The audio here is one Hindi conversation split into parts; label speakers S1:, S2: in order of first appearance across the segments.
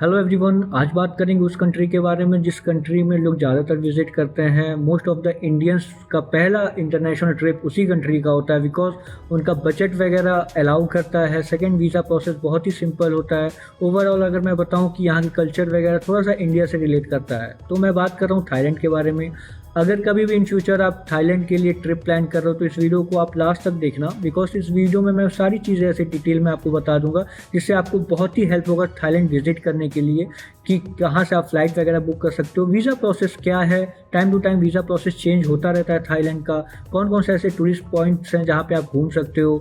S1: हेलो एवरीवन, आज बात करेंगे उस कंट्री के बारे में जिस कंट्री में लोग ज़्यादातर विजिट करते हैं। मोस्ट ऑफ द इंडियंस का पहला इंटरनेशनल ट्रिप उसी कंट्री का होता है बिकॉज उनका बजट वगैरह अलाउ करता है। सेकंड, वीज़ा प्रोसेस बहुत ही सिंपल होता है। ओवरऑल अगर मैं बताऊं कि यहाँ की कल्चर वगैरह थोड़ा सा इंडिया से रिलेट करता है, तो मैं बात कर रहा हूँ थाईलैंड के बारे में। अगर कभी भी इन फ्यूचर आप थाईलैंड के लिए ट्रिप प्लान कर रहे हो तो इस वीडियो को आप लास्ट तक देखना, बिकॉज इस वीडियो में मैं सारी चीज़ें ऐसे डिटेल में आपको बता दूंगा जिससे आपको बहुत ही हेल्प होगा थाईलैंड विजिट करने के लिए कि कहाँ से आप फ्लाइट वगैरह बुक कर सकते हो, वीज़ा प्रोसेस क्या है, time to time visa process change होता रहता है थाईलैंड का, कौन कौन से ऐसे टूरिस्ट पॉइंट्स हैं जहाँ पे आप घूम सकते हो,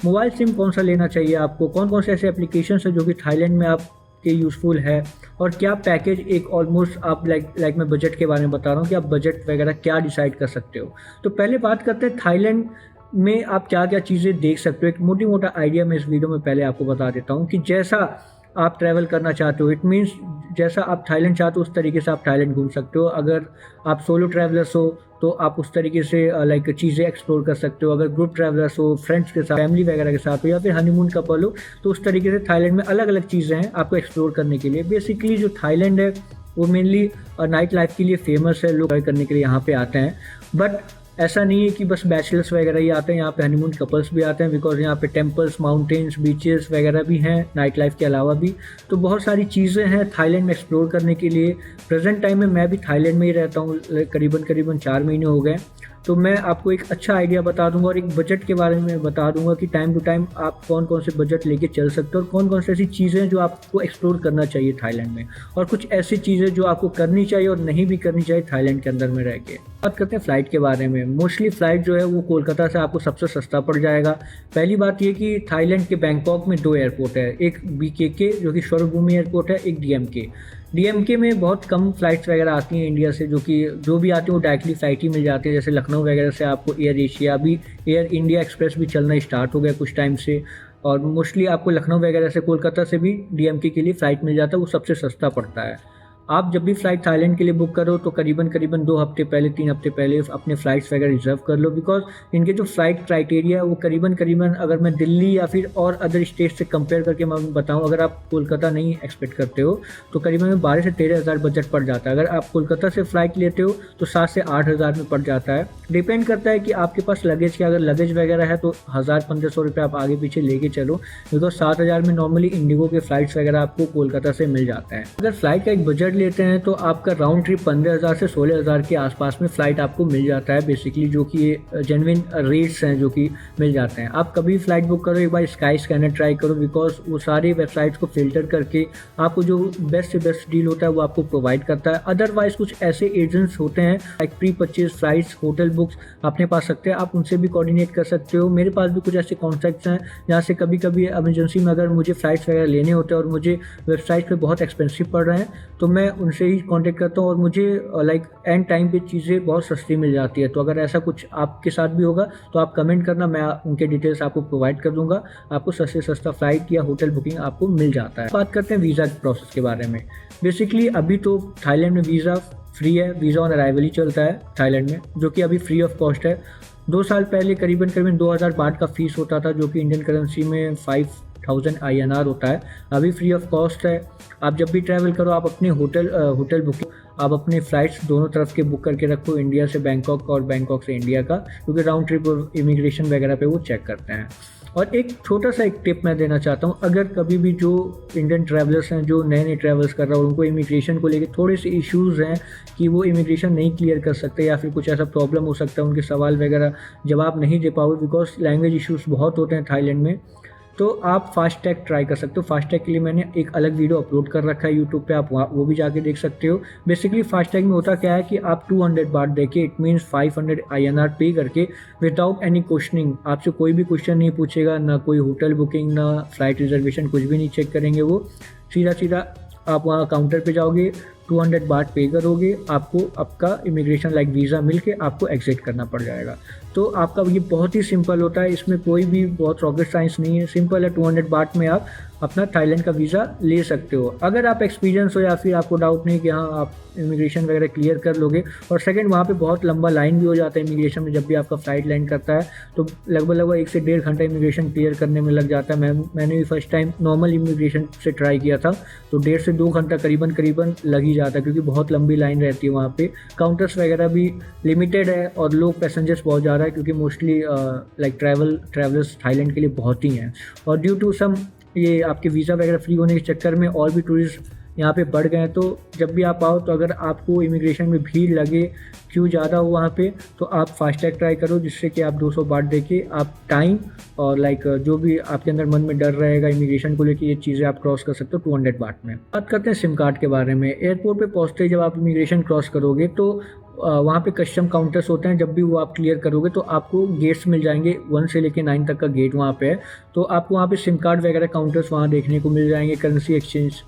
S1: मोबाइल सिम कौन सा लेना चाहिए आपको, कौन कौन से ऐसे एप्लीकेशन है जो कि थाईलैंड में आप के यूज़फुल है, और क्या पैकेज एक ऑलमोस्ट आप लाइक मैं बजट के बारे में बता रहा हूँ कि आप बजट वगैरह क्या डिसाइड कर सकते हो। तो पहले बात करते हैं थाईलैंड में आप क्या क्या चीज़ें देख सकते हो। एक मोटी मोटा आइडिया मैं इस वीडियो में पहले आपको बता देता हूँ कि जैसा आप ट्रैवल करना चाहते हो, इट मीन्स जैसा आप थाईलैंड चाहते हो उस तरीके से आप थाईलैंड घूम सकते हो। अगर आप सोलो ट्रैवलर्स हो तो आप उस तरीके से लाइक चीज़ें एक्सप्लोर कर सकते हो। अगर ग्रुप ट्रैवलर्स हो, फ्रेंड्स के साथ, फैमिली वगैरह के साथ हो, या फिर हनीमून कपल हो, तो उस तरीके से थाईलैंड में अलग अलग चीज़ें हैं आपको एक्सप्लोर करने के लिए। बेसिकली जो थाईलैंड है वो मेनली नाइट लाइफ के लिए फेमस है, लोग करने के लिए यहाँ पे आते हैं। बट ऐसा नहीं है कि बस बैचलर्स वगैरह ही आते हैं, यहाँ पे हनीमून कपल्स भी आते हैं बिकॉज यहाँ पे टेम्पल्स, माउंटेन्स, बीचेस वगैरह भी हैं नाइट लाइफ के अलावा भी। तो बहुत सारी चीज़ें हैं थाईलैंड में एक्सप्लोर करने के लिए। प्रेजेंट टाइम में मैं भी थाईलैंड में ही रहता हूँ, करीबन 4 महीने हो गए। तो मैं आपको एक अच्छा आइडिया बता दूंगा और एक बजट के बारे में बता दूंगा कि टाइम टू टाइम आप कौन कौन से बजट लेके चल सकते हो और कौन कौन सी ऐसी चीज़ें जो आपको एक्सप्लोर करना चाहिए थाईलैंड में, और कुछ ऐसी चीज़ें जो आपको करनी चाहिए और नहीं भी करनी चाहिए थाईलैंड के अंदर में रह के। बात करते हैं फ़्लाइट के बारे में। मोस्टली फ़्लाइट जो है वो कोलकाता से आपको सबसे सस्ता पड़ जाएगा। पहली बात ये कि थाईलैंड के बैंकॉक में 2 एयरपोर्ट है, एक BKK जो कि स्वरूभूमि एयरपोर्ट है, एक DMK में बहुत कम फ्लाइट्स वगैरह आती हैं इंडिया से, जो भी आती हैं वो डायरेक्टली फ़्लाइट ही मिल जाती है। जैसे लखनऊ वगैरह से आपको एयर एशिया भी, एयर इंडिया एक्सप्रेस भी चलना स्टार्ट हो गया कुछ टाइम से, और मोस्टली आपको लखनऊ वगैरह से, कोलकाता से भी DMK के लिए फ़्लाइट मिल जाता है, वो सबसे सस्ता पड़ता है। आप जब भी फ़्लाइट थाईलैंड के लिए बुक करो तो करीबन 2 हफ्ते पहले, 3 हफ्ते पहले अपने फ़्लाइट्स वगैरह रिजर्व कर लो, बिकॉज इनके जो फ़्लाइट क्राइटेरिया है वो करीबन अगर मैं दिल्ली या फिर और अदर स्टेट से कंपेयर करके मैं बताऊं, अगर आप कोलकाता नहीं एक्सपेक्ट करते हो तो करीबन 12 से 13 हज़ार बजट पड़ जाता है। अगर आप कोलकाता से फ़्लाइट लेते हो तो 7 से 8 हज़ार में पड़ जाता है। डिपेंड करता है कि आपके पास लगेज के, अगर लगेज वगैरह है तो 1000-1500 रुपये आप आगे पीछे लेके चलो, बिकॉज 7 हज़ार में नॉर्मली इंडिगो के फ़्लाइट्स वगैरह आपको कोलकाता से मिल जाता है। अगर फ़्लाइट का एक बजट लेते हैं तो आपका राउंड ट्रिप 15,000 से 16,000 के आसपास में फ़्लाइट आपको मिल जाता है बेसिकली, जो कि ये जेन्युइन रेट्स हैं जो कि मिल जाते हैं। आप कभी फ़्लाइट बुक करो एक बार स्काई स्कैनर ट्राई करो, बिकॉज वो सारी वेबसाइट्स को फिल्टर करके आपको जो बेस्ट से बेस्ट डील होता है वो आपको प्रोवाइड करता है। अदरवाइज कुछ ऐसे एजेंट्स होते हैं like pre purchase flights, hotel books अपने पास सकते हैं, आप उनसे भी कोऑर्डिनेट कर सकते हो। मेरे पास भी कुछ ऐसे कॉन्टैक्ट्स हैं जहाँ से कभी कभी इमरजेंसी में अगर मुझे फ़्लाइट्स वगैरह लेने होते हैं और मुझे वेबसाइट पे बहुत एक्सपेंसिव पड़ रहे हैं तो मैं उनसे ही कॉन्टेक्ट करता हूँ और मुझे लाइक एंड टाइम पे चीज़ें बहुत सस्ती मिल जाती है। तो अगर ऐसा कुछ आपके साथ भी होगा तो आप कमेंट करना, मैं उनके डिटेल्स आपको प्रोवाइड कर दूंगा, आपको सस्ते सस्ता फ़्लाइट या होटल बुकिंग आपको मिल जाता है। बात करते हैं वीज़ा प्रोसेस के बारे में। बेसिकली अभी तो थाईलैंड में वीज़ा फ्री है, वीज़ा ऑन अराइवल ही चलता है थाईलैंड में, जो कि अभी फ्री ऑफ कॉस्ट है। 2 साल पहले करीबन 2000 बाट का फ़ीस होता था, जो कि इंडियन करेंसी में 5000 INR होता है। अभी फ्री ऑफ कॉस्ट है। आप जब भी ट्रैवल करो आप अपने होटल बुकिंग, आप अपने फ़्लाइट्स दोनों तरफ के बुक करके रखो, इंडिया से बैंकॉक और बैंकॉक से इंडिया का, क्योंकि राउंड ट्रिप और इमिग्रेशन वगैरह पे वो चेक करते हैं। और एक छोटा सा एक टिप मैं देना चाहता हूँ, अगर कभी भी जो इंडियन ट्रैवलर्स हैं जो नए ट्रैवल्स कर रहे हो उनको इमिग्रेशन को लेके थोड़े से इश्यूज़ हैं कि वो इमिग्रेशन नहीं क्लियर कर सकते या फिर कुछ ऐसा प्रॉब्लम हो सकता है, उनके सवाल वगैरह जवाब नहीं दे पाओगे बिकॉज लैंग्वेज इश्यूज़ बहुत होते हैं थाईलैंड में, तो आप फास्टैग ट्राई कर सकते हो। फास्टैग के लिए मैंने एक अलग वीडियो अपलोड कर रखा है यूट्यूब पे, आप वो भी जाके देख सकते हो। बेसिकली फास्टैग में होता क्या है कि आप 200 बाट देके, इट मीन्स 500 INR पे करके, विदाउट एनी क्वेश्चनिंग, आपसे कोई भी क्वेश्चन नहीं पूछेगा, ना कोई होटल बुकिंग, ना फ्लाइट रिजर्वेशन, कुछ भी नहीं चेक करेंगे वो। सीधा सीधा आप वहाँ काउंटर पे जाओगे, 200 बात पे करोगे, आपको आपका इमिग्रेशन लाइक वीज़ा मिल के आपको एग्जिट करना पड़ जाएगा। तो आपका ये बहुत ही सिंपल होता है, इसमें कोई भी बहुत रॉकेट साइंस नहीं है, सिंपल है। 200 बात में आप अपना थाईलैंड का वीज़ा ले सकते हो। अगर आप एक्सपीरियंस हो या फिर आपको डाउट नहीं कि हाँ आप इमिग्रेशन वगैरह क्लियर कर लोगे। और सेकंड, वहाँ पे बहुत लंबा लाइन भी हो जाता है इमिग्रेशन में। जब भी आपका फ़्लाइट लैंड करता है तो लगभग 1 से 1.5 घंटा इमिग्रेशन क्लियर करने में लग जाता है। मैंने भी फर्स्ट टाइम नॉर्मल इमिग्रेशन से ट्राई किया था, तो 1.5 से 2 घंटा करीबन लग ही जाता है, क्योंकि बहुत लंबी लाइन रहती है वहाँ पे। काउंटर्स वगैरह भी लिमिटेड है और लोग पैसेंजर्स बहुत ज़्यादा है, क्योंकि मोस्टली लाइक ट्रैवलर्स थाईलैंड के लिए बहुत ही हैं। और ड्यू टू सम ये आपके वीज़ा वगैरह फ्री होने के चक्कर में और भी टूरिस्ट यहाँ पे बढ़ गए हैं। तो जब भी आप आओ, तो अगर आपको इमिग्रेशन में भीड़ लगे, क्यों ज़्यादा हो वहाँ पे, तो आप फास्टैग ट्राई करो, जिससे कि आप 200 बात देके आप टाइम और लाइक जो भी आपके अंदर मन में डर रहेगा इमिग्रेशन को लेके, ये चीज़ें आप क्रॉस कर सकते हो 200 बात में। बात करते हैं सिम कार्ड के बारे में। एयरपोर्ट पे पहुँचते ही जब आप इमिग्रेशन क्रॉस करोगे तो वहाँ पे कस्टम काउंटर्स होते हैं। जब भी वो आप क्लियर करोगे तो आपको गेट्स मिल जाएंगे, 1 से लेके 9 तक का गेट वहाँ पे है। तो आपको वहाँ पे सिम कार्ड वगैरह काउंटर्स वहाँ देखने को मिल जाएंगे। करेंसी एक्सचेंज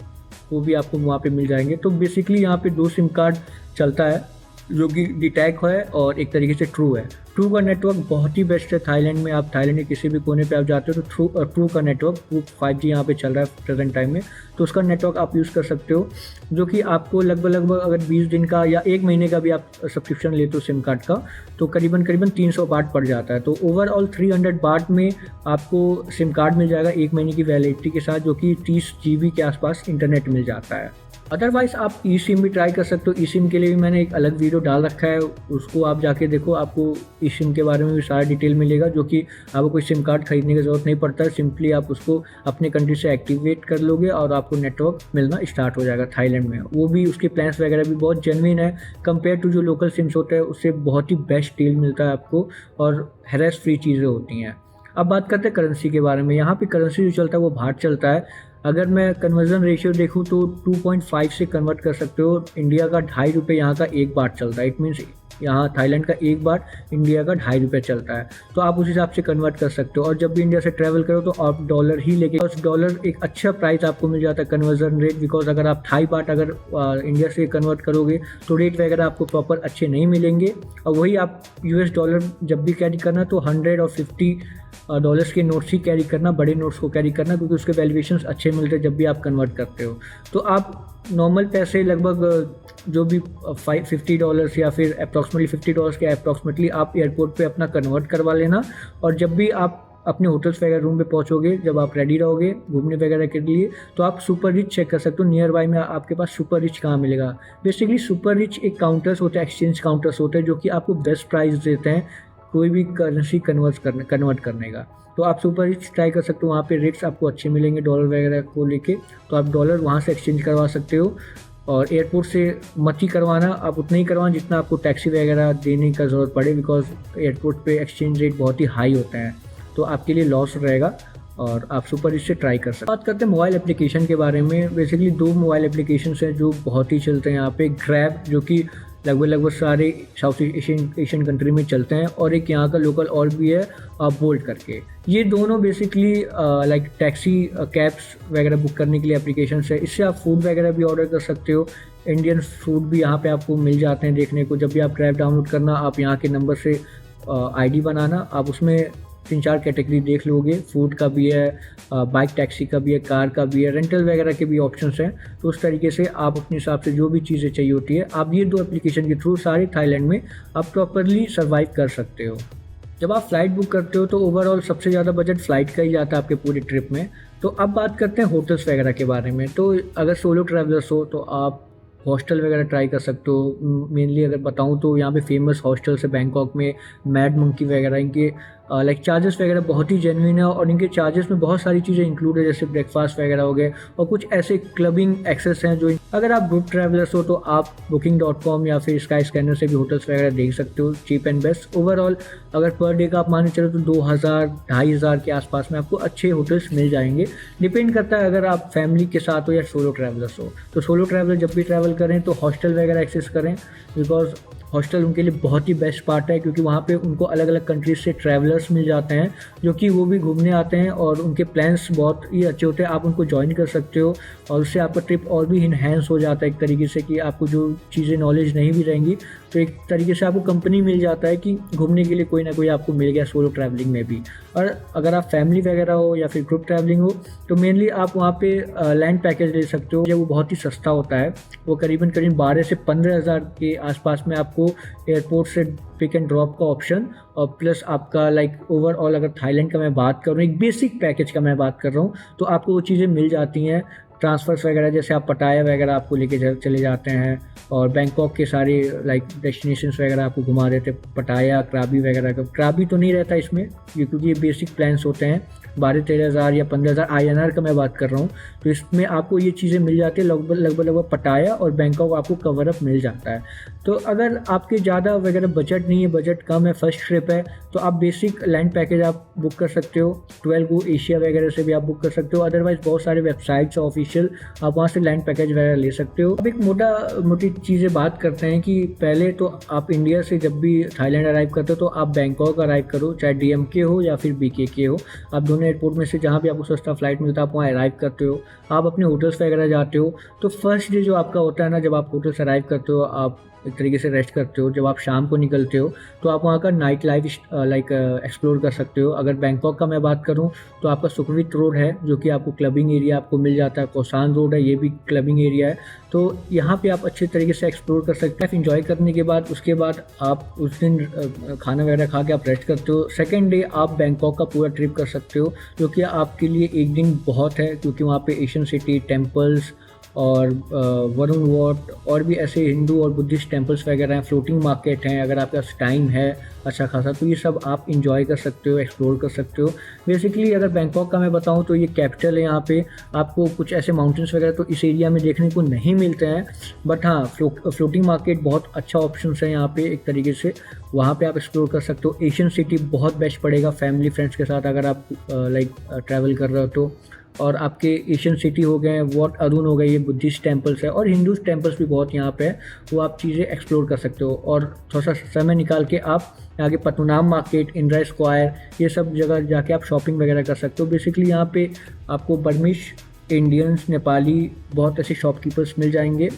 S1: वो भी आपको वहाँ पे मिल जाएंगे। तो बेसिकली यहाँ पे 2 सिम कार्ड चलता है, जो कि डीटैक है और एक तरीके से ट्रू है। ट्रू का नेटवर्क बहुत ही बेस्ट है थाईलैंड में। आप थाईलैंड के किसी भी कोने पे आप जाते हो तो ट्रू का नेटवर्क 5G यहाँ पे चल रहा है प्रेजेंट टाइम में, तो उसका नेटवर्क आप यूज़ कर सकते हो, जो कि आपको लगभग अगर 20 दिन का या 1 महीने का भी आप सब्सक्रिप्शन लेते हो सिम कार्ड का, तो करीबन 300 बात पड़ जाता है। तो ओवरऑल 300 बात में आपको सिम कार्ड मिल जाएगा 1 महीने की वैलिडिटी के साथ, जो कि 30 GB के आसपास इंटरनेट मिल जाता है। अदरवाइज़ आप ई सिम भी ट्राई कर सकते हो। ई सिम के लिए भी मैंने एक अलग वीडियो डाल रखा है, उसको आप जाके देखो, आपको ई सिम के बारे में भी सारा डिटेल मिलेगा, जो कि आपको कोई सिम कार्ड खरीदने की ज़रूरत नहीं पड़ता है। सिंपली आप उसको अपने कंट्री से एक्टिवेट कर लोगे और आपको नेटवर्क मिलना स्टार्ट हो जाएगा थाईलैंड में। वो भी उसके प्लान्स वगैरह भी बहुत जेन्युइन है, कंपेयर टू जो लोकल सिम्स होते हैं उससे बहुत ही बेस्ट डील मिलता है आपको, और हैरेस फ्री चीज़ें होती हैं। अब बात करते हैं करेंसी के बारे में। यहाँ पे करेंसी जो चलता है वो बात चलता है। अगर मैं कन्वर्जन रेशियो देखूँ तो 2.5 से कन्वर्ट कर सकते हो। इंडिया का 2.5 रुपये यहाँ का 1 बात चलता है। इट मीन्स यहाँ थाईलैंड का 1 बात इंडिया का 2.5 रुपये चलता है, तो आप उस हिसाब से कन्वर्ट कर सकते हो। और जब भी इंडिया से ट्रैवल करो तो आप डॉलर ही लेके, उस डॉलर एक अच्छा प्राइस आपको मिल जाता है कन्वर्जन रेट, बिकॉज अगर आप थाई बात अगर इंडिया से कन्वर्ट करोगे तो रेट वगैरह आपको प्रॉपर अच्छे नहीं मिलेंगे। और वही आप US डॉलर जब भी कैरी करना तो 100 और 50 डॉलर्स के नोट्स ही कैरी करना, बड़े नोट्स को कैरी करना, क्योंकि उसके वैल्यूएशंस अच्छे मिलते हैं जब भी आप कन्वर्ट करते हो। तो आप नॉर्मल पैसे लगभग जो भी $50 या फिर अप्रॉक्सीमेटली $50 के अप्रॉक्सीमेटली आप एयरपोर्ट पे अपना कन्वर्ट करवा लेना। और जब भी आप अपने होटल्स वगैरह रूम पे पहुंचोगे, जब आप रेडी रहोगे घूमने वगैरह के लिए, तो आप सुपर रिच चेक कर सकते हो नियर बाय में आपके पास सुपर रिच कहाँ मिलेगा। बेसिकली सुपर रिच एक काउंटर्स होते हैं, एक्सचेंज काउंटर्स होते हैं, जो कि आपको बेस्ट प्राइस देते हैं कोई भी करेंसी कन्वर्ट करने का। तो आप सुपर रिच ट्राई कर सकते हो, वहाँ पे रेट्स आपको अच्छे मिलेंगे डॉलर वगैरह को लेके, तो आप डॉलर वहाँ से एक्सचेंज करवा सकते हो। और एयरपोर्ट से मत ही करवाना, आप उतना ही करवाना जितना आपको टैक्सी वगैरह देने का ज़रूरत पड़े, बिकॉज एयरपोर्ट पे एक्सचेंज रेट बहुत ही हाई होता है, तो आपके लिए लॉस रहेगा और आप सुपर रिच से ट्राई कर सकते हैं। बात करते हैं मोबाइल एप्लीकेशन के बारे में। बेसिकली 2 मोबाइल एप्लीकेशन हैं जो बहुत ही चलते हैं यहाँ पे। ग्रैब, जो कि लगभग सारे साउथ एशियन कंट्री में चलते हैं, और एक यहाँ का लोकल और भी है बोल्ट करके। ये दोनों बेसिकली लाइक टैक्सी कैब्स वगैरह बुक करने के लिए एप्लीकेशन है। इससे आप फूड वगैरह भी ऑर्डर कर सकते हो। इंडियन फूड भी यहाँ पे आपको मिल जाते हैं देखने को। जब भी आप ग्रैब डाउनलोड करना, आप यहाँ के नंबर से ID बनाना, आप उसमें 3-4 कैटेगरी देख लोगे। फूड का भी है, बाइक टैक्सी का भी है, कार का भी है, रेंटल वगैरह के भी ऑप्शंस हैं। तो उस तरीके से आप अपने हिसाब से जो भी चीज़ें चाहिए होती है, आप ये 2 एप्लीकेशन के थ्रू सारे थाईलैंड में आप प्रॉपरली सर्वाइव कर सकते हो। जब आप फ़्लाइट बुक करते हो तो ओवरऑल सबसे ज़्यादा बजट फ़्लाइट का ही जाता है आपके पूरी ट्रिप में। तो अब बात करते हैं होटल्स वगैरह के बारे में। तो अगर सोलो ट्रैवलर्स हो तो आप हॉस्टल वगैरह ट्राई कर सकते हो। मेनली अगर बताऊं तो यहाँ पे फेमस हॉस्टल्स है बैंकॉक में, मैड मंकी वगैरह। इनके लाइक चार्जेस वगैरह बहुत ही जेन्युइन है, और इनके चार्जेस में बहुत सारी चीज़ें इंक्लूड है, जैसे ब्रेकफास्ट वगैरह हो गए, और कुछ ऐसे क्लबिंग एक्सेस हैं जो अगर आप ग्रुप ट्रैवलर्स हो तो आप booking.com या फिर स्काई स्कैनर से भी होटल्स वगैरह देख सकते हो, चीप एंड बेस्ट। ओवरऑल अगर पर डे का आप माने चलो तो 2000-2500 के आसपास में आपको अच्छे होटल्स मिल जाएंगे। डिपेंड करता है अगर आप फैमिली के साथ हो या सोलो ट्रैवलर्स हो। तो सोलो ट्रैवलर जब भी ट्रैवल करें तो हॉस्टल वगैरह एक्सेस करें, बिकॉज हॉस्टल उनके लिए बहुत ही बेस्ट पार्ट है, क्योंकि वहाँ पे उनको अलग अलग कंट्रीज से ट्रैवलर्स मिल जाते हैं जो कि वो भी घूमने आते हैं और उनके प्लान्स बहुत ही अच्छे होते हैं। आप उनको ज्वाइन कर सकते हो और उससे आपका ट्रिप और भी इन्हेंस हो जाता है एक तरीके से, कि आपको जो चीज़ें नॉलेज नहीं भी रहेंगी तो एक तरीके से आपको कंपनी मिल जाता है कि घूमने के लिए कोई ना कोई आपको मिल गया सोलो ट्रैवलिंग में भी। और अगर आप फैमिली वगैरह हो या फिर ग्रुप ट्रैवलिंग हो तो मेनली आप वहाँ पे लैंड पैकेज ले सकते हो, जो वो बहुत ही सस्ता होता है। वो करीबन 12 से 15 हज़ार के आसपास में आपको एयरपोर्ट से पिक एंड ड्रॉप का ऑप्शन, और प्लस आपका लाइक ओवरऑल अगर थाईलैंड का मैं बात करूँ, एक बेसिक पैकेज का मैं बात कर रहा हूँ, तो आपको वो चीज़ें मिल जाती हैं। ट्रांसफ़र्स वगैरह जैसे आप पटाया वगैरह आपको लेके चले जाते हैं, और बैंकॉक के सारे लाइक डेस्टिनेशंस वगैरह आपको घुमा देते हैं। पटाया, क्राबी वगैरह का, क्राबी तो नहीं रहता इसमें क्योंकि ये बेसिक प्लान्स होते हैं। 12-13 हज़ार या 15 हज़ार INR का मैं बात कर रहा हूँ, तो इसमें आपको ये चीज़ें मिल जाती है। लगभग पटाया और बैंकॉक आपको कवर अप मिल जाता है। तो अगर आपके ज़्यादा वगैरह बजट नहीं है, बजट कम है, फर्स्ट ट्रिप है, तो आप बेसिक लैंड पैकेज आप बुक कर सकते हो। 12 गो एशिया वगैरह से भी आप बुक कर सकते हो। अदरवाइज़ बहुत सारे वेबसाइट्स ऑफिशियल, आप वहाँ से लैंड पैकेज वगैरह ले सकते हो। अब एक मोटी चीज़ें बात करते हैं कि पहले तो आप इंडिया से जब भी थाईलैंड अराइव करते हो तो आप बैंकॉक अराइव करो, चाहे DMK हो या फिर BKK हो। आप दोनों एयरपोर्ट में से जहाँ भी आपको सस्ता फ्लाइट मिलता है आप वहाँ अराइव करते हो। आप अपने होटल्स वगैरह जाते हो, तो फर्स्ट डे जो आपका होता है ना, जब आप होटल से अराइव करते हो, आप एक तरीके से रेस्ट करते हो। जब आप शाम को निकलते हो तो आप वहाँ का नाइट लाइफ लाइक एक्सप्लोर कर सकते हो। अगर बैंकॉक का मैं बात करूँ तो आपका सुखवित रोड है जो कि आपको क्लबिंग एरिया आपको मिल जाता है। कोसान रोड है, ये भी क्लबिंग एरिया है, तो यहाँ पे आप अच्छे तरीके से एक्सप्लोर कर सकते हैं। इन्जॉय करने के बाद उसके बाद आप उस दिन खाना वगैरह खा के आप रेस्ट करते हो। सेकेंड डे आप बैंकॉक का पूरा ट्रिप कर सकते हो, जो कि आपके लिए एक दिन बहुत है, क्योंकि वहाँ पे एशियन सिटी, टेम्पल्स और वरुण वॉट और भी ऐसे हिंदू और बुद्धिस्ट टेम्पल्स वगैरह हैं। फ्लोटिंग मार्केट हैं, अगर आपके पास टाइम है अच्छा खासा तो ये सब आप इंजॉय कर सकते हो, एक्सप्लोर कर सकते हो। बेसिकली अगर बैंकॉक का मैं बताऊं तो ये कैपिटल है, यहाँ पे आपको कुछ ऐसे माउंटेन्स वगैरह तो इस एरिया में देखने को नहीं मिलते हैं, बट हाँ फ्लोटिंग मार्केट बहुत अच्छा ऑप्शन है यहाँ पे एक तरीके से, वहाँ पे आप एक्सप्लोर कर सकते हो। एशियन सिटी बहुत बेस्ट पड़ेगा फैमिली फ्रेंड्स के साथ अगर आप लाइक ट्रैवल कर रहे हो तो। और आपके एशियन सिटी हो गए, वॉट अरुण हो गए, ये बुद्धिस्ट टेम्पल्स है, और हिंदू टेम्पल्स भी बहुत यहाँ पे है, वो आप चीज़ें एक्सप्लोर कर सकते हो। और थोड़ा सा समय निकाल के आप आगे पतुनाम मार्केट, इंदिरा स्क्वायर, ये सब जगह जाके आप शॉपिंग वगैरह कर सकते हो। बेसिकली यहाँ पे आपको बर्मिश, इंडियंस, नेपाली बहुत ऐसे शॉपकीपर्स मिल जाएंगे,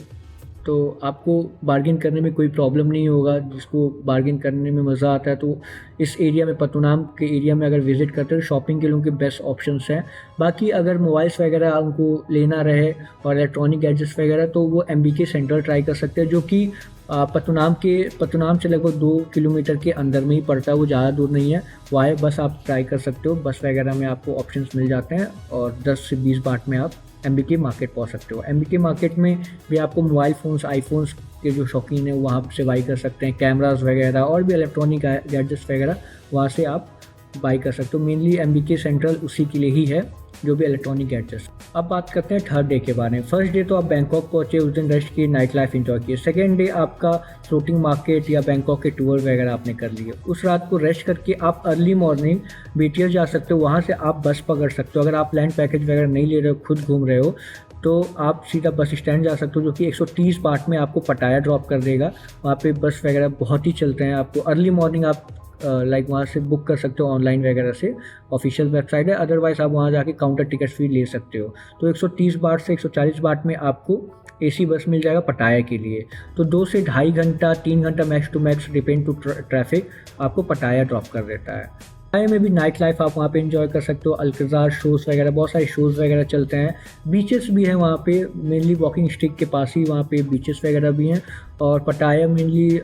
S1: तो आपको बार्गेन करने में कोई प्रॉब्लम नहीं होगा। जिसको बार्गेन करने में मज़ा आता है तो इस एरिया में, पतुनाम के एरिया में अगर विज़िट करते हो शॉपिंग के लिए उनके बेस्ट ऑप्शंस हैं। बाकी अगर मोबाइल्स वगैरह उनको लेना रहे और इलेक्ट्रॉनिक गैजेट्स वगैरह तो वो MBK सेंट्रल ट्राई कर सकते हैं, जो कि पतुनाम से लगभग 2 किलोमीटर के अंदर में ही पड़ता है, वो ज़्यादा दूर नहीं है। वहाँ बस आप ट्राई कर सकते हो, बस वगैरह में आपको ऑप्शंस मिल जाते हैं और 10 से 20 बात में आप MBK मार्केट पहुंच सकते हो। MBK मार्केट में भी आपको मोबाइल फ़ोन्स, आईफोन्स के जो शौकीन है वहाँ से बाई कर सकते हैं, कैमरास वगैरह और भी इलेक्ट्रॉनिक गैजेट्स वगैरह वहाँ से आप बाई कर सकते हो। मेनली MBK सेंट्रल उसी के लिए ही है, जो भी इलेक्ट्रॉनिक गैजेट्स। अब बात करते हैं थर्ड डे के बारे में। फर्स्ट डे तो आप बैंकॉक पहुँचे, उस दिन रेस्ट किए, नाइट लाइफ एंजॉय किए। सेकेंड डे आपका फ्लोटिंग मार्केट या बैंकॉक के टूर वगैरह आपने कर लिए। उस रात को रेस्ट करके आप अर्ली मॉर्निंग BTS जा सकते हो, वहाँ से आप बस पकड़ सकते हो। अगर आप लैंड पैकेज वगैरह नहीं ले रहे हो, खुद घूम रहे हो, तो आप सीधा बस स्टैंड जा सकते हो, जो कि 130 बात में आपको पटाया ड्रॉप कर देगा। वहाँ पे बस वगैरह बहुत ही चलते हैं। आपको अर्ली मॉर्निंग आप लाइक वहाँ से बुक कर सकते हो ऑनलाइन वगैरह से, ऑफिशियल वेबसाइट है। अदरवाइज़ आप वहाँ जाके काउंटर टिकट्स भी ले सकते हो। तो 130 बात से 140 बात में आपको AC बस मिल जाएगा पटाया के लिए। तो 2 से ढाई घंटा, 3 घंटा max to max depend to traffic आपको पटाया ड्रॉप कर देता है। पटाया में भी नाइट लाइफ आप वहाँ पे एंजॉय कर सकते हो। अल्कजार शोज़ वगैरह, बहुत सारे शोज़ वगैरह चलते हैं। बीचेस भी हैं वहाँ पे, मेनली वॉकिंग स्टिक के पास ही वहाँ पे बीचेस वगैरह भी हैं। और पटाया मेनली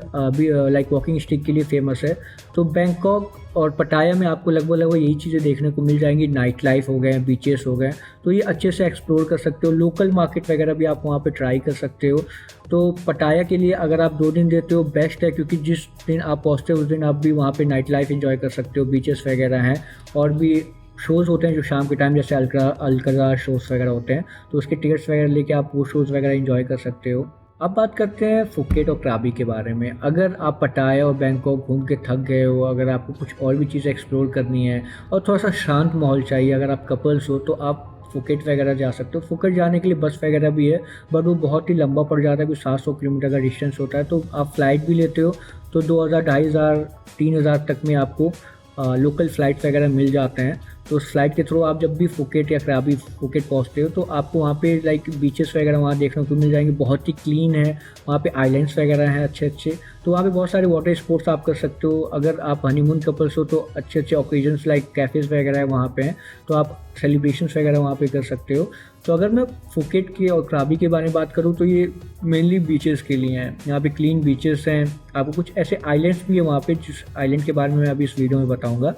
S1: लाइक वॉकिंग स्टिक के लिए फेमस है। तो बैंकॉक और पटाया में आपको लगभग यही चीज़ें देखने को मिल जाएंगी। नाइट लाइफ हो गए, बीचेस हो गए, तो ये अच्छे से एक्सप्लोर कर सकते हो। लोकल मार्केट वगैरह भी आप वहाँ पे ट्राई कर सकते हो। तो पटाया के लिए अगर आप 2 दिन देते हो बेस्ट है, क्योंकि जिस दिन आप पहुँचते हो उस दिन आप भी वहाँ पे नाइट लाइफ एंजॉय कर सकते हो। बीचेस वगैरह हैं और भी शोज़ होते हैं जो शाम के टाइम, जैसे अल्कजार शोज़ वगैरह होते हैं, तो उसके टिकट्स वगैरह लेके आप वो शोज़ वगैरह एंजॉय कर सकते हो। अब बात करते हैं फुकेट और क्राबी के बारे में। अगर आप पटाया और बैंकॉक घूम के थक गए हो, अगर आपको कुछ और भी चीज़ें एक्सप्लोर करनी है और थोड़ा सा शांत माहौल चाहिए, अगर आप कपल्स हो तो आप फुकेट वगैरह जा सकते हो। फुकेट जाने के लिए बस वगैरह भी है, बट वो बहुत ही लंबा पड़ जाता है, कुछ 700 किलोमीटर का डिस्टेंस होता है। तो आप फ़्लाइट भी लेते हो तो 2000, 2500, 3000 तक में आपको लोकल फ़्लाइट वगैरह मिल जाते हैं। तो उस फ्लाइट के थ्रू आप जब भी फुकेट या क्राबी फुकेट पहुँचते हो तो आपको वहाँ पे लाइक बीचेस वगैरह वहाँ देखने को मिल जाएंगे, बहुत ही क्लीन है। वहाँ पे आइलैंड्स वगैरह हैं अच्छे अच्छे, तो वहाँ पे बहुत सारे वाटर स्पोर्ट्स आप कर सकते हो। अगर आप हनीमून कपल्स हो तो अच्छे अच्छे ओकेजन्स लाइक कैफ़ेज़ वगैरह है वहाँ पे हैं, तो आप सेलिब्रेशंस वगैरह वहाँ पे कर सकते हो। तो अगर मैं फुकेट के और क्राबी के बारे में बात करूँ तो ये मेनली बीचेस के लिए हैं। यहाँ पे क्लीन बीचेस हैं, आपको कुछ ऐसे आइलैंड्स भी हैं वहाँ पे जिस आइलैंड के बारे में मैं अभी इस वीडियो में बताऊँगा।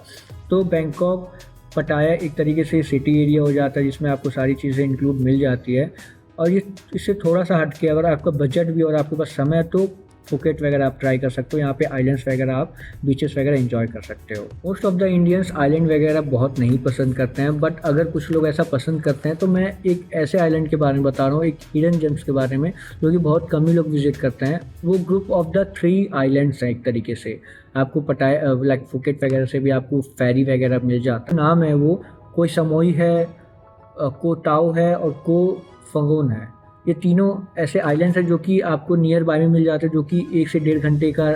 S1: तो बैंकॉक पटाया एक तरीके से सिटी एरिया हो जाता है जिसमें आपको सारी चीज़ें इंक्लूड मिल जाती है। और ये इससे थोड़ा सा हट के अगर आपका बजट भी और आपके पास समय है तो फुकेट वगैरह आप ट्राई कर सकते हो। यहाँ पे आइलैंड्स वगैरह आप बीचेस वगैरह एंजॉय कर सकते हो। Most of the Indians island वगैरह बहुत नहीं पसंद करते हैं, बट अगर कुछ लोग ऐसा पसंद करते हैं तो मैं एक ऐसे आइलैंड के बारे में बता रहा हूँ, एक हिडन जेम्स के बारे में, जो कि बहुत कम ही लोग विजिट करते हैं। वो ग्रुप ऑफ द 3 आइलैंड्स हैं एक तरीके से। आपको पटाया लाइक फुकेट वगैरह से भी आपको फेरी वगैरह मिल जाता है। नाम है वो कोई समोई है, को ताओ है और को फंगोन है। ये तीनों ऐसे आइलैंड्स हैं जो कि आपको नियर बाय में मिल जाते हैं, जो कि 1 से 1.5 घंटे का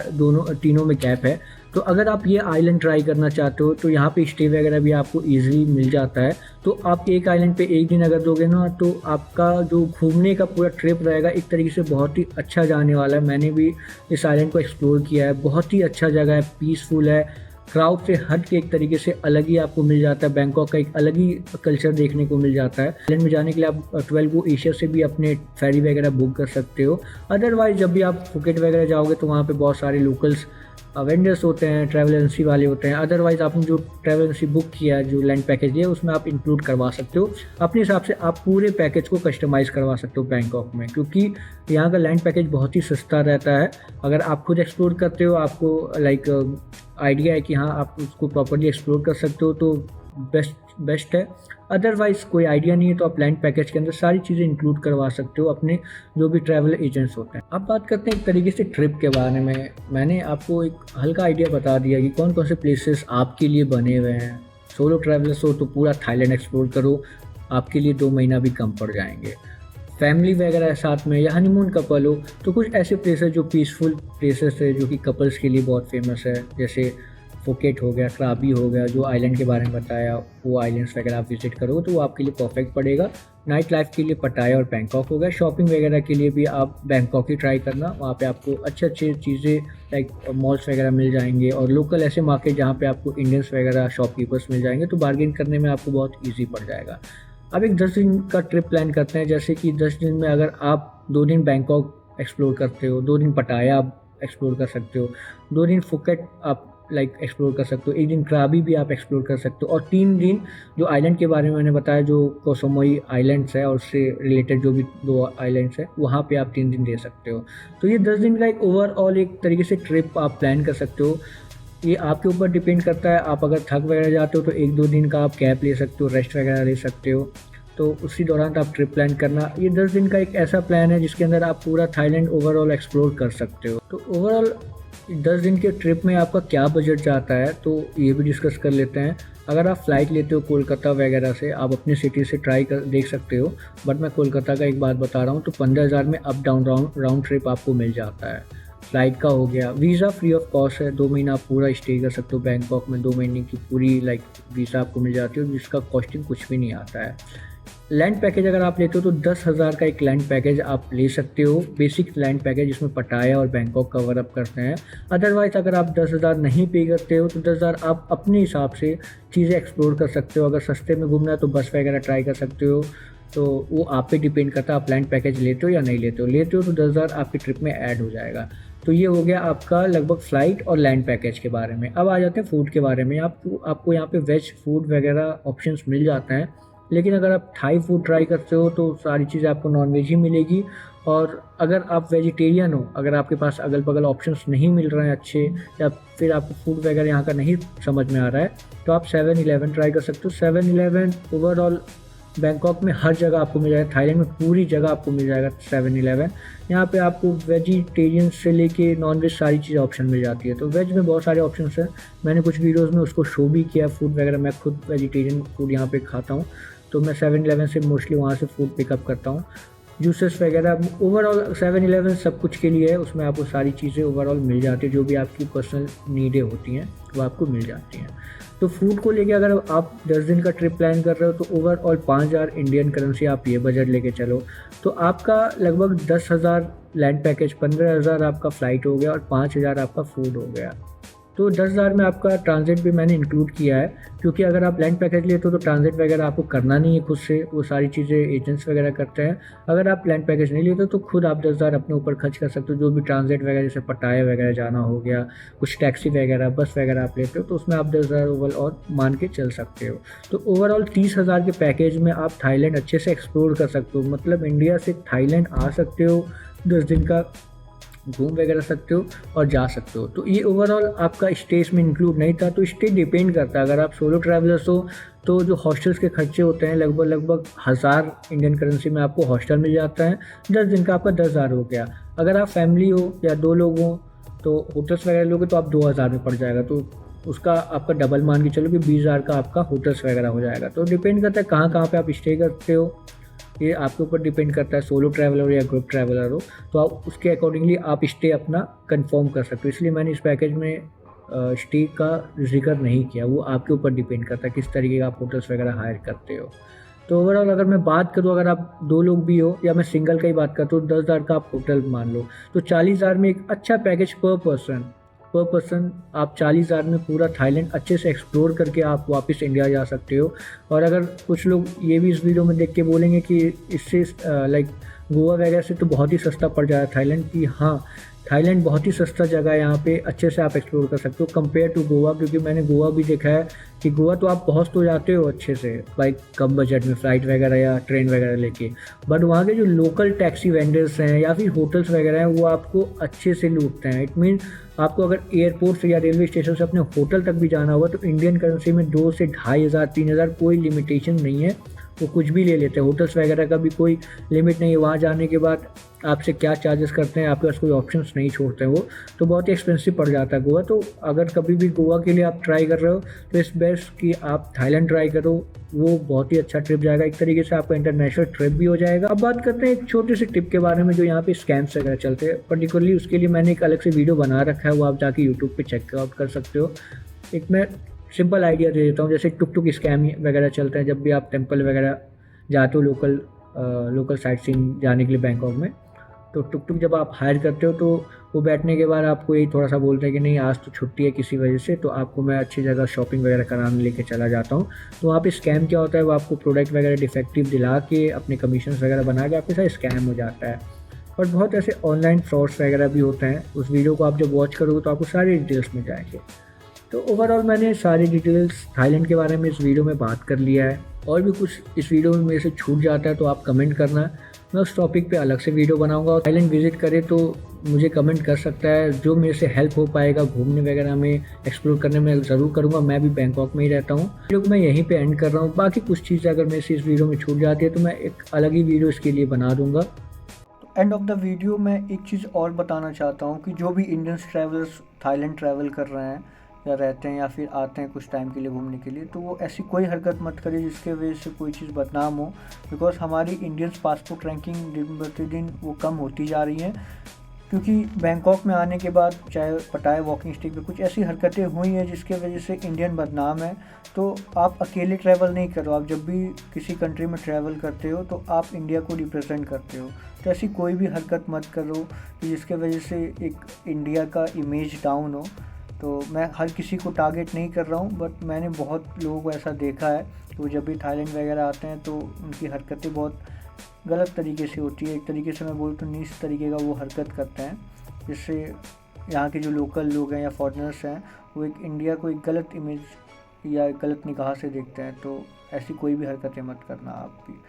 S1: तीनों में गैप है। तो अगर आप ये आइलैंड ट्राई करना चाहते हो तो यहाँ पे स्टे वगैरह भी आपको ईजिली मिल जाता है। तो आप एक आइलैंड पे एक दिन अगर दोगे ना तो आपका जो घूमने का पूरा ट्रिप रहेगा एक तरीके से बहुत ही अच्छा जाने वाला है। मैंने भी इस आइलैंड को एक्सप्लोर किया है, बहुत ही अच्छा जगह है, पीसफुल है, क्राउड से हट के एक तरीके से अलग ही आपको मिल जाता है। बैंकॉक का एक अलग ही कल्चर देखने को मिल जाता है। आइलैंड में जाने के लिए आप 12 गो एशिया से भी अपने फेरी वगैरह बुक कर सकते हो। अदरवाइज जब भी आप फुकेट वगैरह जाओगे तो वहाँ पे बहुत सारे लोकल्स वेंडर्स होते हैं, ट्रैवल एजेंसी वाले होते हैं। अदरवाइज़ आपने जो ट्रैवल एजेंसी बुक किया है, जो लैंड पैकेज लिया, उसमें आप इंक्लूड करवा सकते हो। अपने हिसाब से आप पूरे पैकेज को कस्टमाइज़ करवा सकते हो बैंकॉक में, क्योंकि यहाँ का लैंड पैकेज बहुत ही सस्ता रहता है। अगर आप खुद एक्सप्लोर करते हो, आपको लाइक आइडिया है कि हाँ आप उसको प्रॉपर्ली एक्सप्लोर कर सकते हो तो बेस्ट है। अदरवाइज़ कोई आइडिया नहीं है तो आप लैंड पैकेज के अंदर सारी चीज़ें इंक्लूड करवा सकते हो अपने जो भी ट्रैवल एजेंट्स होते हैं। अब बात करते हैं एक तरीके से ट्रिप के बारे में। मैंने आपको एक हल्का आइडिया बता दिया कि कौन कौन से प्लेसेस आपके लिए बने हुए हैं। सोलो ट्रैवलर्स हो तो पूरा थाईलैंड एक्सप्लोर करो, आपके लिए 2 महीना भी कम पड़ जाएंगे। फैमिली वगैरह साथ में या हनीमून कपल हो तो कुछ ऐसे प्लेसेस जो पीसफुल प्लेसेस है जो कि कपल्स के लिए बहुत फेमस है, जैसे फुकेट हो गया, क्राबी हो गया, जो आइलैंड के बारे में बताया वो आइलैंड्स वगैरह आप विजिट करोगे तो वो आपके लिए परफेक्ट पड़ेगा। नाइट लाइफ के लिए पटाया और बैंकॉक हो गया। शॉपिंग वगैरह के लिए भी आप बैंकॉक ही ट्राई करना, वहाँ पे आपको अच्छे अच्छे चीज़ें लाइक मॉल्स वगैरह मिल जाएंगे और लोकल ऐसे मार्केट जहाँ पे आपको इंडियंस वगैरह शॉपकीपर्स मिल जाएंगे, तो बार्गेन करने में आपको बहुत ईजी पड़ जाएगा। अब एक 10 दिन का ट्रिप प्लान करते हैं, जैसे कि 10 दिन में अगर आप 2 दिन बैंकॉक एक्सप्लोर करते हो, 2 दिन पटाया आप एक्सप्लोर कर सकते हो, 2 दिन फुकेट आप लाइक एक्सप्लोर कर सकते हो, 1 दिन क्राबी भी आप एक्सप्लोर कर सकते हो, और 3 दिन जो आइलैंड के बारे में मैंने बताया जो कोसोमोई आइलैंड्स है और उससे रिलेटेड जो भी 2 आइलैंड्स है वहाँ पे आप 3 दिन दे सकते हो। तो ये 10 दिन का एक ओवरऑल एक तरीके से ट्रिप आप प्लान कर सकते हो। ये आपके ऊपर डिपेंड करता है, आप अगर थक वगैरह जाते हो तो 1-2 दिन का आप कैप ले सकते हो, रेस्ट वगैरह ले सकते हो, तो उसी दौरान आप ट्रिप प्लान करना। ये 10 दिन का एक ऐसा प्लान है जिसके अंदर आप पूरा थाईलैंड ओवरऑल एक्सप्लोर कर सकते हो। तो ओवरऑल 10 दिन के ट्रिप में आपका क्या बजट जाता है तो ये भी डिस्कस कर लेते हैं। अगर आप फ़्लाइट लेते हो कोलकाता वगैरह से, आप अपनी सिटी से ट्राई कर देख सकते हो, बट मैं कोलकाता का एक बात बता रहा हूँ, तो 15,000 में अप डाउन राउंड ट्रिप आपको मिल जाता है। फ़्लाइट का हो गया, वीज़ा फ्री ऑफ कॉस्ट है, 2 महीना आप पूरा स्टे कर सकते हो बैंकॉक में, 2 महीने की पूरी लाइक वीज़ा आपको मिल जाती है जिसका कॉस्टिंग कुछ भी नहीं आता है। लैंड पैकेज अगर आप लेते हो तो 10,000 का एक लैंड पैकेज आप ले सकते हो, बेसिक लैंड पैकेज जिसमें पटाया और बैंकॉक कवर अप करते हैं। अदरवाइज़ अगर आप 10,000 नहीं पे करते हो तो 10,000 आप अपने हिसाब से चीज़ें एक्सप्लोर कर सकते हो। अगर सस्ते में घूमना है तो बस वगैरह ट्राई कर सकते हो, तो वो आप पे डिपेंड करता है आप लैंड पैकेज लेते हो या नहीं लेते हो। लेते हो तो 10,000 आपकी ट्रिप में ऐड हो जाएगा। तो ये हो गया आपका लगभग फ़्लाइट और लैंड पैकेज के बारे में। अब आ जाते हैं फूड के बारे में। आपको यहाँ पे वेज फूड वगैरह ऑप्शंस मिल जाते हैं, लेकिन अगर आप थाई फूड ट्राई करते हो तो सारी चीज़ें आपको नॉन-वेज ही मिलेगी। और अगर आप वेजिटेरियन हो, अगर आपके पास अगल बगल ऑप्शंस नहीं मिल रहे हैं अच्छे, या फिर आपको फूड वगैरह यहाँ का नहीं समझ में आ रहा है, तो आप 7-Eleven ट्राई कर सकते हो। 7-Eleven ओवरऑल बैंकॉक में हर जगह आपको मिल जाएगा, थाईलैंड में पूरी जगह आपको मिल जाएगा 7-Eleven। यहाँ पे आपको वेजिटेरियन से लेके नॉन वेज सारी चीज़ें ऑप्शन मिल जाती है। तो वेज में बहुत सारे ऑप्शंस हैं, मैंने कुछ वीडियोस में उसको शो भी किया फूड वगैरह, मैं खुद वेजिटेरियन फूड यहाँ पे खाता हूँ। तो मैं 7-Eleven से मोस्टली वहाँ से फूड पिकअप करता हूँ। जूसेस वगैरह ओवरऑल 7-Eleven सब कुछ के लिए है, उसमें आपको सारी चीज़ें ओवरऑल मिल जाती है, जो भी आपकी पर्सनल नीडें होती हैं वो आपको मिल जाती हैं। तो फूड को लेके अगर आप 10 दिन का ट्रिप प्लान कर रहे हो तो ओवरऑल 5,000 इंडियन करेंसी आप ये बजट लेके चलो, तो आपका लगभग 10,000 लैंड पैकेज, 15,000 आपका फ़्लाइट हो गया और 5,000 आपका फूड हो गया। तो 10,000 में आपका ट्रांज़िट भी मैंने इंक्लूड किया है, क्योंकि अगर आप लैंड पैकेज लेते हो तो ट्रांज़िट वगैरह आपको करना नहीं है खुद से, वो सारी चीज़ें एजेंट्स वगैरह करते हैं। अगर आप लैंड पैकेज नहीं लेते तो खुद आप 10,000 अपने ऊपर खर्च कर सकते हो, जो भी ट्रांज़िट वगैरह जैसे पटाया वगैरह जाना हो गया, कुछ टैक्सी वगैरह, बस वगैरह आप लेते हो तो उसमें आप 10,000 ओवरऑल मान के चल सकते हो। तो ओवरऑल 30,000 के पैकेज में आप थाईलैंड अच्छे से एक्सप्लोर कर सकते हो, मतलब इंडिया से थाईलैंड आ सकते हो, 10 दिन का घूम वगैरह सकते हो और जा सकते हो। तो ये ओवरऑल आपका स्टे इसमें इंक्लूड नहीं था, तो स्टे डिपेंड करता है। अगर आप सोलो ट्रैवलर्स हो तो जो हॉस्टल्स के खर्चे होते हैं लगभग 1,000 इंडियन करेंसी में आपको हॉस्टल मिल जाता है, 10 दिन का आपका 10,000 हो गया। अगर आप फैमिली हो या 2 लोग हो तो होटल्स वगैरह लोगे तो आप 2,000 में पड़ जाएगा, तो उसका आपका डबल मान के चलो कि 20,000 का आपका होटल्स वगैरह हो जाएगा। तो डिपेंड करता है कहाँ कहाँ पे आप स्टे करते हो, ये आपके ऊपर डिपेंड करता है। सोलो ट्रैवलर या ग्रुप ट्रैवलर हो तो आप उसके अकॉर्डिंगली आप स्टे अपना कंफर्म कर सकते हो, इसलिए मैंने इस पैकेज में स्टे का जिक्र नहीं किया। वो आपके ऊपर डिपेंड करता है किस तरीके का आप होटल्स वगैरह हायर करते हो। तो ओवरऑल अगर मैं बात करूँ, अगर आप 2 लोग भी हो या मैं सिंगल का ही बात करता हूँ, 10,000 का आप होटल मान लो तो 40,000 में एक अच्छा पैकेज पर पर्सन आप 40,000 में पूरा थाईलैंड अच्छे से एक्सप्लोर करके आप वापस इंडिया जा सकते हो। और अगर कुछ लोग ये भी इस वीडियो में देख के बोलेंगे कि इससे लाइक गोवा वगैरह से तो बहुत ही सस्ता पड़ जाएगा थाईलैंड, की हाँ, थाईलैंड बहुत ही सस्ता जगह है, यहाँ पे अच्छे से आप एक्सप्लोर कर सकते हो कंपेयर टू गोवा, क्योंकि मैंने गोवा भी देखा है कि गोवा तो आप पहुँच तो जाते हो अच्छे से लाइक कम बजट में फ़्लाइट वगैरह या ट्रेन वगैरह लेके, बट वहाँ के जो लोकल टैक्सी वेंडर्स हैं या फिर होटल्स वगैरह हैं वो आपको अच्छे से लूटते हैं। इट मीन आपको अगर एयरपोर्ट से या रेलवे स्टेशन से अपने होटल तक भी जाना होगा तो इंडियन करेंसी में 2 से 2,500 3,000 कोई लिमिटेशन नहीं है, वो कुछ भी ले लेते हैं। होटल्स वगैरह का भी कोई लिमिट नहीं है, वहाँ जाने के बाद आपसे क्या चार्जेस करते हैं, आपके पास कोई ऑप्शंस नहीं छोड़ते हैं वो, तो बहुत ही एक्सपेंसिव पड़ जाता है गोवा। तो अगर कभी भी गोवा के लिए आप ट्राई कर रहे हो तो इस बेस्ट कि आप थाईलैंड ट्राई करो, वो बहुत ही अच्छा ट्रिप जाएगा, एक तरीके से आपका इंटरनेशनल ट्रिप भी हो जाएगा। अब बात करते हैं एक छोटे से टिप के बारे में जो यहाँ पे स्कैम्स वगैरह चलते हैं, पर्टिकुलरली उसके लिए मैंने एक अलग से वीडियो बना रखा है, वो आप जाके यूट्यूब पर चेकआउट कर सकते हो। एक मैं सिंपल आइडिया दे देता हूँ, जैसे टुक स्कैम वगैरह चलते हैं जब भी आप टेम्पल वगैरह जाते हो लोकल साइट सीइंग जाने के लिए बैंकॉक में, तो टुक जब आप हायर करते हो तो वो बैठने के बाद आपको यही थोड़ा सा बोलते हैं कि नहीं आज तो छुट्टी है किसी वजह से, तो आपको मैं अच्छी जगह शॉपिंग वगैरह कराने लेके चला जाता हूँ। तो वहाँ पे स्कैम क्या होता है, वो आपको प्रोडक्ट वगैरह डिफेक्टिव दिला के अपने कमीशन वगैरह बना के आपके साथ स्कैम हो जाता है। और बहुत ऐसे ऑनलाइन फ्रॉड्स वगैरह भी होते हैं, उस वीडियो को आप जब वॉच करोगे तो आपको सारी डिटेल्स मिल जाएंगे। तो ओवरऑल मैंने सारी डिटेल्स थाईलैंड के बारे में इस वीडियो में बात कर लिया है, और भी कुछ इस वीडियो में मेरे से छूट जाता है तो आप कमेंट करना, मैं उस टॉपिक पे अलग से वीडियो बनाऊंगा। और थाईलैंड विजिट करे तो मुझे कमेंट कर सकता है, जो मेरे से हेल्प हो पाएगा घूमने वगैरह में, एक्सप्लोर करने में ज़रूर करूँगा। मैं भी बैंकॉक में ही रहता हूँ। वीडियो को मैं यहीं पे एंड कर रहा हूँ, बाकी कुछ चीज़ें अगर मेरे से इस वीडियो में छूट जाती है तो मैं एक अलग ही वीडियो इसके लिए बना दूँगा। एंड ऑफ द वीडियो मैं एक चीज़ और बताना चाहता हूँ कि जो भी इंडियंस ट्रैवलर्स थाईलैंड ट्रैवल कर रहे हैं या रहते हैं या फिर आते हैं कुछ टाइम के लिए घूमने के लिए, तो वो ऐसी कोई हरकत मत करिए जिसके वजह से कोई चीज़ बदनाम हो, बिकॉज हमारी इंडियंस पासपोर्ट रैंकिंग दिन प्रतिदिन वो कम होती जा रही हैं, क्योंकि बैंकॉक में आने के बाद चाहे पटाया वॉकिंग स्टिक पे कुछ ऐसी हरकतें हुई हैं जिसके वजह से इंडियन बदनाम है। तो आप अकेले ट्रैवल नहीं करो, आप जब भी किसी कंट्री में ट्रैवल करते हो तो आप इंडिया को रिप्रेजेंट करते हो, तो ऐसी कोई भी हरकत मत करो कि जिसके वजह से एक इंडिया का इमेज डाउन हो। तो मैं हर किसी को टारगेट नहीं कर रहा हूँ, बट मैंने बहुत लोगों को ऐसा देखा है कि वो जब भी थाईलैंड वगैरह आते हैं तो उनकी हरकतें बहुत गलत तरीके से होती है, एक तरीके से मैं बोलूँ तो नीच तरीके का वो हरकत करते हैं, जिससे यहाँ के जो लोकल लोग हैं या फॉरेनर्स हैं वो एक इंडिया को एक गलत इमेज या गलत निगाह से देखते हैं। तो ऐसी कोई भी हरकतें मत करना आप भी।